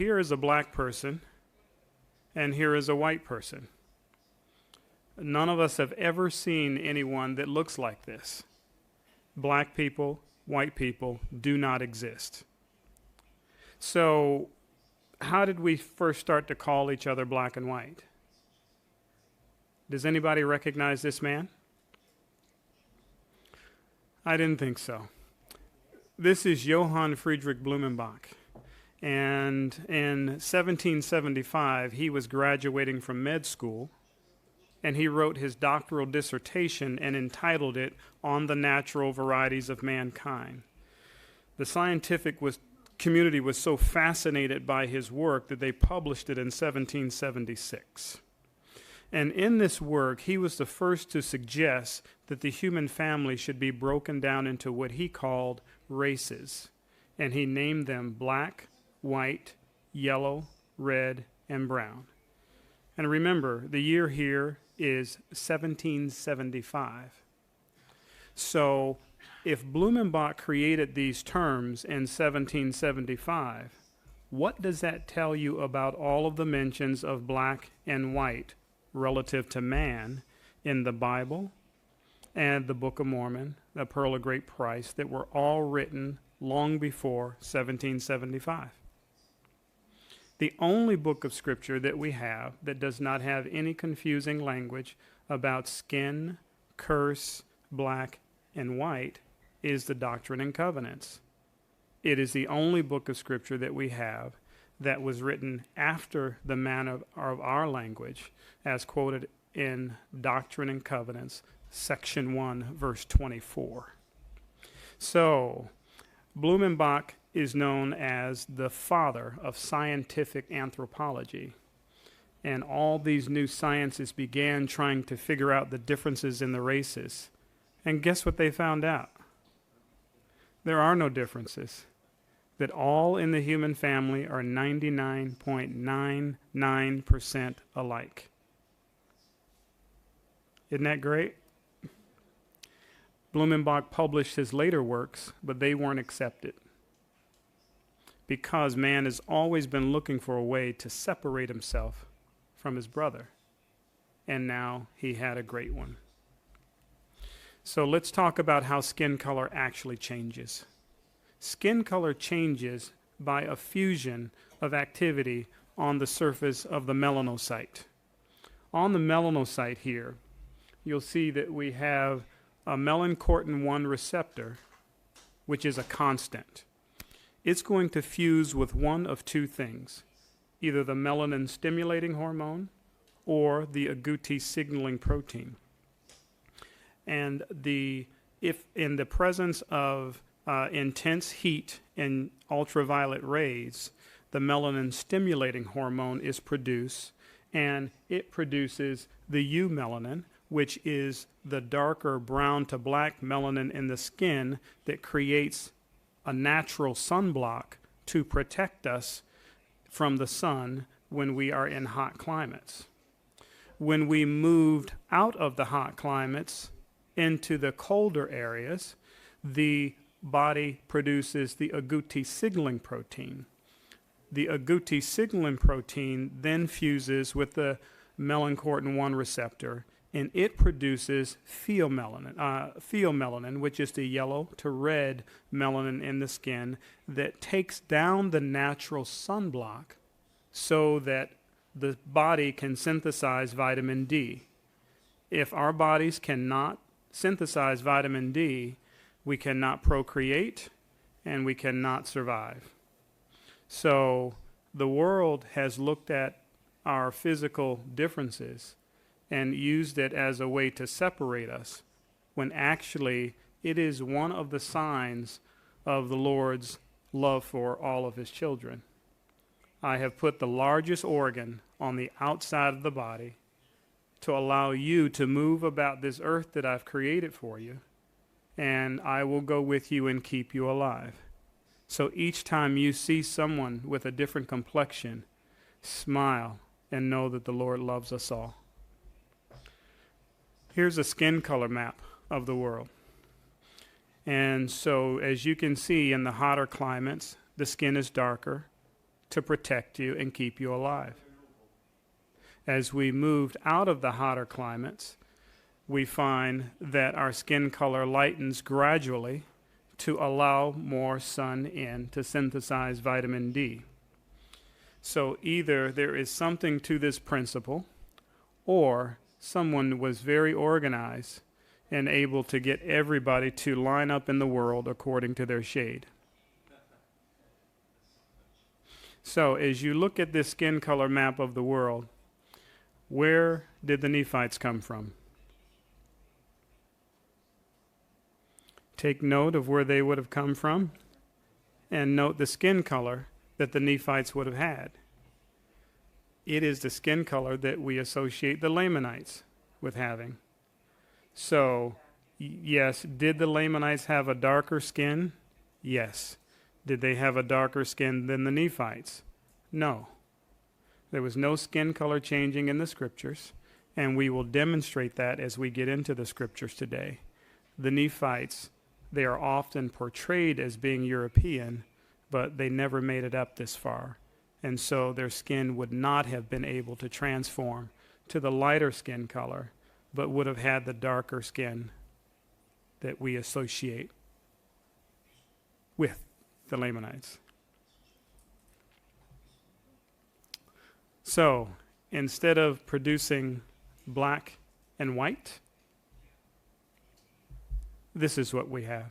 Here is a black person, and here is a white person. None of us have ever seen anyone that looks like this. Black people, white people do not exist. So, how did we first start to call each other black and white? Does anybody recognize this man? I didn't think so. This is Johann Friedrich Blumenbach. And in 1775, he was graduating from med school, and he wrote his doctoral dissertation and entitled it On the Natural Varieties of Mankind. The scientific community was so fascinated by his work that they published it in 1776. And in this work, he was the first to suggest that the human family should be broken down into what he called races. And he named them black, white, yellow, red, and brown. And remember, the year here is 1775. So if Blumenbach created these terms in 1775, what does that tell you about all of the mentions of black and white relative to man in the Bible and the Book of Mormon, the Pearl of Great Price, that were all written long before 1775? The only book of Scripture that we have that does not have any confusing language about skin, curse, black, and white is the Doctrine and Covenants. It is the only book of Scripture that we have that was written after the manner of our language, as quoted in Doctrine and Covenants, section 1, verse 24. So, Blumenbach is known as the father of scientific anthropology. And all these new sciences began trying to figure out the differences in the races. And guess what they found out? There are no differences. That all in the human family are 99.99% alike. Isn't that great? Blumenbach published his later works, but they weren't accepted, because man has always been looking for a way to separate himself from his brother. And now he had a great one. So let's talk about how skin color actually changes. Skin color changes by a fusion of activity on the surface of the melanocyte. On the melanocyte here, you'll see that we have a melanocortin-1 receptor, which is a constant. It's going to fuse with one of two things, either the melanin-stimulating hormone or the agouti signaling protein. And if in the presence of intense heat and ultraviolet rays, the melanin-stimulating hormone is produced, and it produces the eumelanin, which is the darker brown to black melanin in the skin that creates a natural sunblock to protect us from the sun when we are in hot climates. When we moved out of the hot climates into the colder areas, the body produces the agouti signaling protein. The agouti signaling protein then fuses with the melanocortin-1 receptor, and it produces pheomelanin, which is the yellow to red melanin in the skin that takes down the natural sunblock so that the body can synthesize vitamin D. If our bodies cannot synthesize vitamin D, we cannot procreate and we cannot survive. So the world has looked at our physical differences and used it as a way to separate us, when actually it is one of the signs of the Lord's love for all of his children. I have put the largest organ on the outside of the body to allow you to move about this earth that I've created for you, and I will go with you and keep you alive. So each time you see someone with a different complexion, smile and know that the Lord loves us all. Here's a skin color map of the world. And so as you can see, in the hotter climates, the skin is darker. to protect you and keep you alive. As we moved out of the hotter climates, we find that our skin color lightens gradually to allow more sun in to synthesize vitamin D. So either there is something to this principle, or someone was very organized and able to get everybody to line up in the world according to their shade. So as you look at this skin color map of the world, where did the Nephites come from? Take note of where they would have come from, and note the skin color that the Nephites would have had. It is the skin color that we associate the Lamanites with having. So, yes, did the Lamanites have a darker skin? Yes. Did they have a darker skin than the Nephites? No. There was no skin color changing in the scriptures, and we will demonstrate that as we get into the scriptures today. The Nephites, they are often portrayed as being European, but they never made it up this far. And so their skin would not have been able to transform to the lighter skin color, but would have had the darker skin that we associate with the Lamanites. So instead of producing black and white, this is what we have.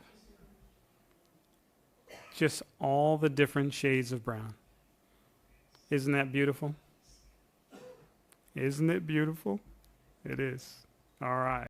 Just all the different shades of brown. Isn't that beautiful? Isn't it beautiful? It is. All right.